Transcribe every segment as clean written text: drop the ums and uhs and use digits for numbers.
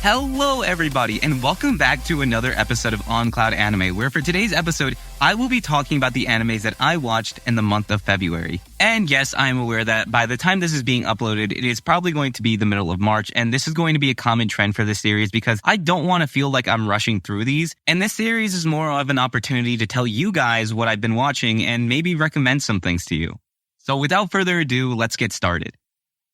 Hello everybody, and welcome back to another episode of On Cloud Anime, where for today's episode, I will be talking about the animes that I watched in the month of February. And yes, I am aware that by the time this is being uploaded, it is probably going to be the middle of March, and this is going to be a common trend for this series because I don't want to feel like I'm rushing through these, and this series is more of an opportunity to tell you guys what I've been watching and maybe recommend some things to you. So without further ado, let's get started.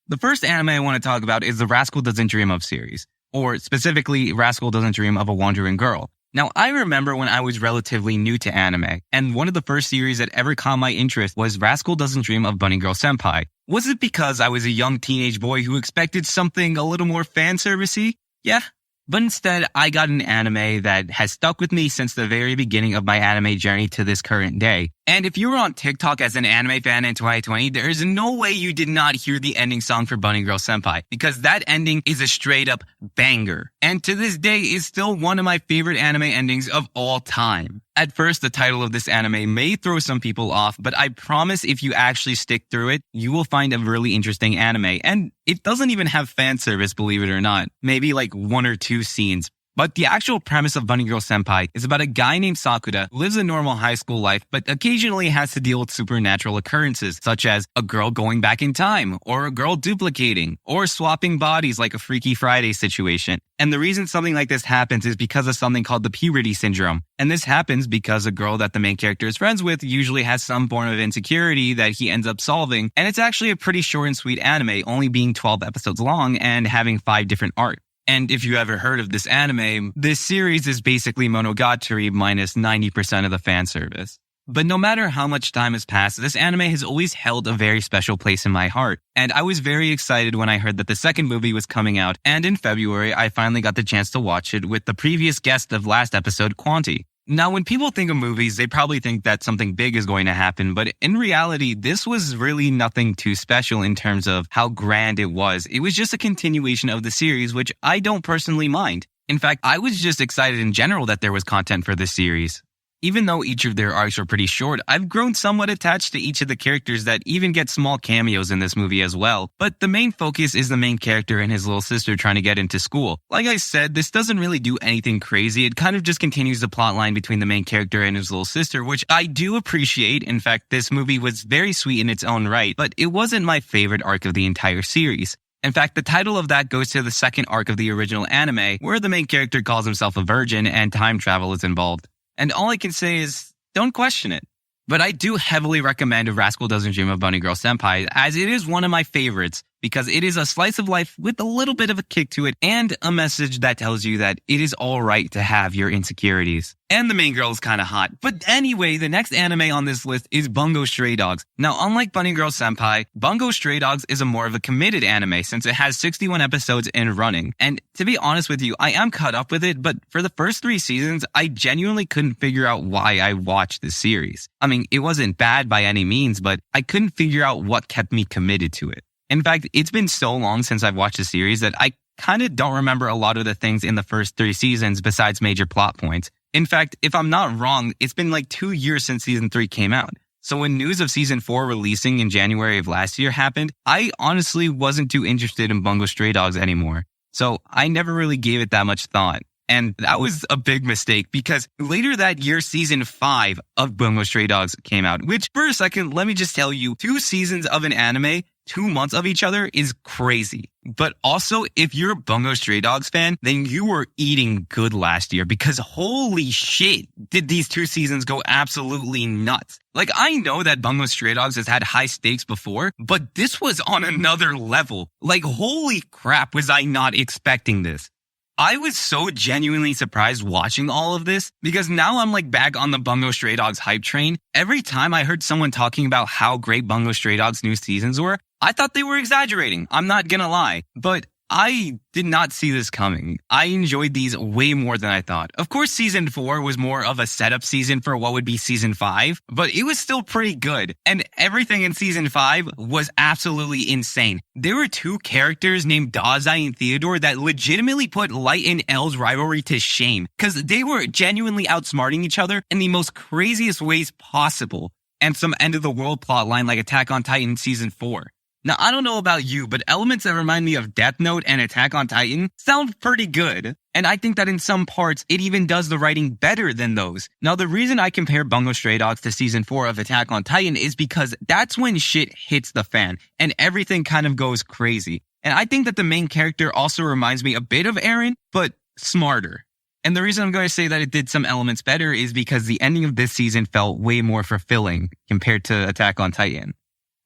The first anime I want to talk about is the Rascal Doesn't Dream Of series. Or specifically, Rascal Doesn't Dream of a Wandering Girl. Now, I remember when I was relatively new to anime, and one of the first series that ever caught my interest was Rascal Doesn't Dream of Bunny Girl Senpai. Was it because I was a young teenage boy who expected something a little more fan servicey? Yeah. But instead, I got an anime that has stuck with me since the very beginning of my anime journey to this current day. And if you were on TikTok as an anime fan in 2020, there is no way you did not hear the ending song for Bunny Girl Senpai, because that ending is a straight up banger. And to this day is still one of my favorite anime endings of all time. At first, the title of this anime may throw some people off, but I promise if you actually stick through it, you will find a really interesting anime. And it doesn't even have fan service, believe it or not. Maybe like one or two scenes. But the actual premise of Bunny Girl Senpai is about a guy named Sakura who lives a normal high school life, but occasionally has to deal with supernatural occurrences, such as a girl going back in time, or a girl duplicating, or swapping bodies like a Freaky Friday situation. And the reason something like this happens is because of something called the puberty syndrome. And this happens because a girl that the main character is friends with usually has some form of insecurity that he ends up solving. And it's actually a pretty short and sweet anime, only being 12 episodes long and having 5 different arcs. And if you ever heard of this anime, this series is basically Monogatari minus 90% of the fan service. But no matter how much time has passed, this anime has always held a very special place in my heart. And I was very excited when I heard that the second movie was coming out, and in February, I finally got the chance to watch it with the previous guest of last episode, Quanti. Now, when people think of movies, they probably think that something big is going to happen, but in reality, this was really nothing too special in terms of how grand it was. It was just a continuation of the series, which I don't personally mind. In fact, I was just excited in general that there was content for this series. Even though each of their arcs are pretty short, I've grown somewhat attached to each of the characters that even get small cameos in this movie as well. But the main focus is the main character and his little sister trying to get into school. Like I said, this doesn't really do anything crazy. It kind of just continues the plot line between the main character and his little sister, which I do appreciate. In fact, this movie was very sweet in its own right, but it wasn't my favorite arc of the entire series. In fact, the title of that goes to the second arc of the original anime, where the main character calls himself a virgin and time travel is involved. And all I can say is, don't question it. But I do heavily recommend Rascal Doesn't Dream of Bunny Girl Senpai, as it is one of my favorites, because it is a slice of life with a little bit of a kick to it, and a message that tells you that it is alright to have your insecurities. And the main girl is kinda hot. But anyway, the next anime on this list is Bungo Stray Dogs. Now, unlike Bunny Girl Senpai, Bungo Stray Dogs is a more of a committed anime since it has 61 episodes in running. And to be honest with you, I am caught up with it, but for the first 3 seasons, I genuinely couldn't figure out why I watched this series. I mean, it wasn't bad by any means, but I couldn't figure out what kept me committed to it. In fact, it's been so long since I've watched the series that I kind of don't remember a lot of the things in the first 3 seasons besides major plot points. In fact, if I'm not wrong, it's been like 2 years since season 3 came out. So when news of season 4 releasing in January of last year happened, I honestly wasn't too interested in Bungo Stray Dogs anymore. So I never really gave it that much thought. And that was a big mistake because later that year, season 5 of Bungo Stray Dogs came out, which for a second, let me just tell you, 2 seasons of an anime, 2 months of each other is crazy. But also, if you're a Bungo Stray Dogs fan, then you were eating good last year because holy shit, did these 2 seasons go absolutely nuts. Like, I know that Bungo Stray Dogs has had high stakes before, but this was on another level. Like, holy crap, was I not expecting this. I was so genuinely surprised watching all of this because now I'm like back on the Bungo Stray Dogs hype train. Every time I heard someone talking about how great Bungo Stray Dogs new seasons were, I thought they were exaggerating. I'm not gonna lie, but I did not see this coming. I enjoyed these way more than I thought. Of course, season 4 was more of a setup season for what would be season 5, but it was still pretty good. And everything in season 5 was absolutely insane. There were 2 characters named Dazai and Theodore that legitimately put Light and L's rivalry to shame because they were genuinely outsmarting each other in the most craziest ways possible. And some end of the world plotline like Attack on Titan season 4. Now, I don't know about you, but elements that remind me of Death Note and Attack on Titan sound pretty good. And I think that in some parts, it even does the writing better than those. Now, the reason I compare Bungo Stray Dogs to Season 4 of Attack on Titan is because that's when shit hits the fan and everything kind of goes crazy. And I think that the main character also reminds me a bit of Eren, but smarter. And the reason I'm going to say that it did some elements better is because the ending of this season felt way more fulfilling compared to Attack on Titan.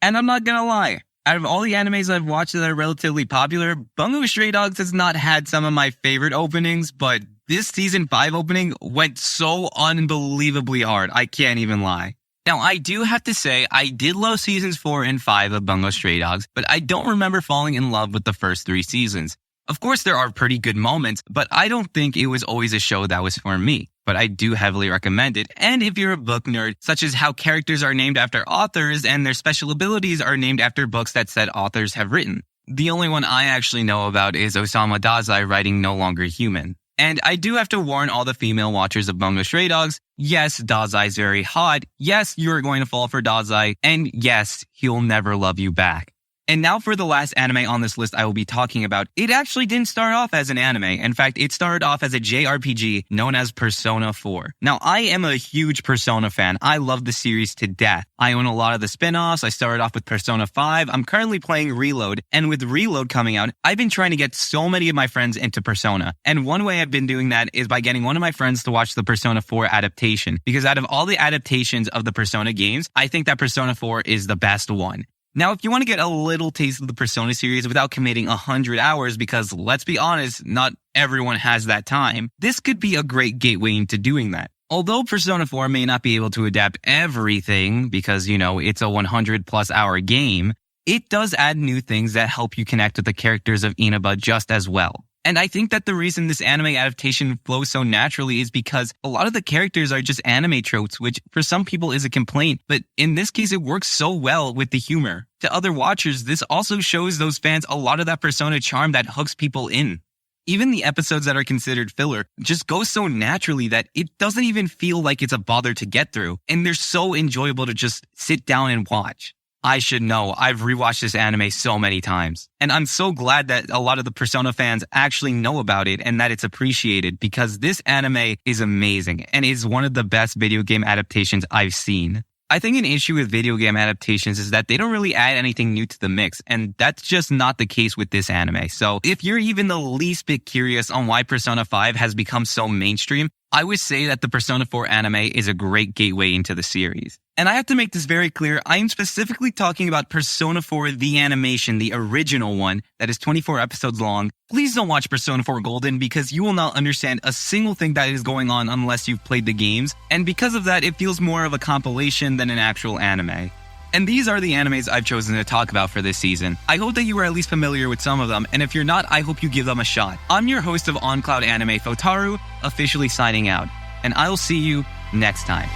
And I'm not going to lie. Out of all the animes I've watched that are relatively popular, Bungo Stray Dogs has not had some of my favorite openings, but this season 5 opening went so unbelievably hard. I can't even lie. Now, I do have to say, I did love seasons 4 and 5 of Bungo Stray Dogs, but I don't remember falling in love with the first 3 seasons. Of course, there are pretty good moments, but I don't think it was always a show that was for me. But I do heavily recommend it. And if you're a book nerd, such as how characters are named after authors and their special abilities are named after books that said authors have written. The only one I actually know about is Osamu Dazai writing No Longer Human. And I do have to warn all the female watchers of Bungo Stray Dogs, yes, Dazai's very hot, yes, you're going to fall for Dazai, and yes, he'll never love you back. And now for the last anime on this list I will be talking about. It actually didn't start off as an anime. In fact, it started off as a JRPG known as Persona 4. Now, I am a huge Persona fan. I love the series to death. I own a lot of the spin-offs. I started off with Persona 5. I'm currently playing Reload. And with Reload coming out, I've been trying to get so many of my friends into Persona. And one way I've been doing that is by getting one of my friends to watch the Persona 4 adaptation. Because out of all the adaptations of the Persona games, I think that Persona 4 is the best one. Now, if you want to get a little taste of the Persona series without committing 100 hours, because let's be honest, not everyone has that time, this could be a great gateway into doing that. Although Persona 4 may not be able to adapt everything because, it's a 100 plus hour game, it does add new things that help you connect with the characters of Inaba just as well. And I think that the reason this anime adaptation flows so naturally is because a lot of the characters are just anime tropes, which for some people is a complaint, but in this case, it works so well with the humor. To other watchers, this also shows those fans a lot of that Persona charm that hooks people in. Even the episodes that are considered filler just go so naturally that it doesn't even feel like it's a bother to get through, and they're so enjoyable to just sit down and watch. I should know. I've rewatched this anime so many times. And I'm so glad that a lot of the Persona fans actually know about it and that it's appreciated because this anime is amazing and is one of the best video game adaptations I've seen. I think an issue with video game adaptations is that they don't really add anything new to the mix, and that's just not the case with this anime. So if you're even the least bit curious on why Persona 5 has become so mainstream, I would say that the Persona 4 anime is a great gateway into the series. And I have to make this very clear, I am specifically talking about Persona 4 the animation, the original one, that is 24 episodes long. Please don't watch Persona 4 Golden because you will not understand a single thing that is going on unless you've played the games, and because of that, it feels more of a compilation than an actual anime. And these are the animes I've chosen to talk about for this season. I hope that you are at least familiar with some of them, and if you're not, I hope you give them a shot. I'm your host of On Cloud Anime, Photaru, officially signing out, and I'll see you next time.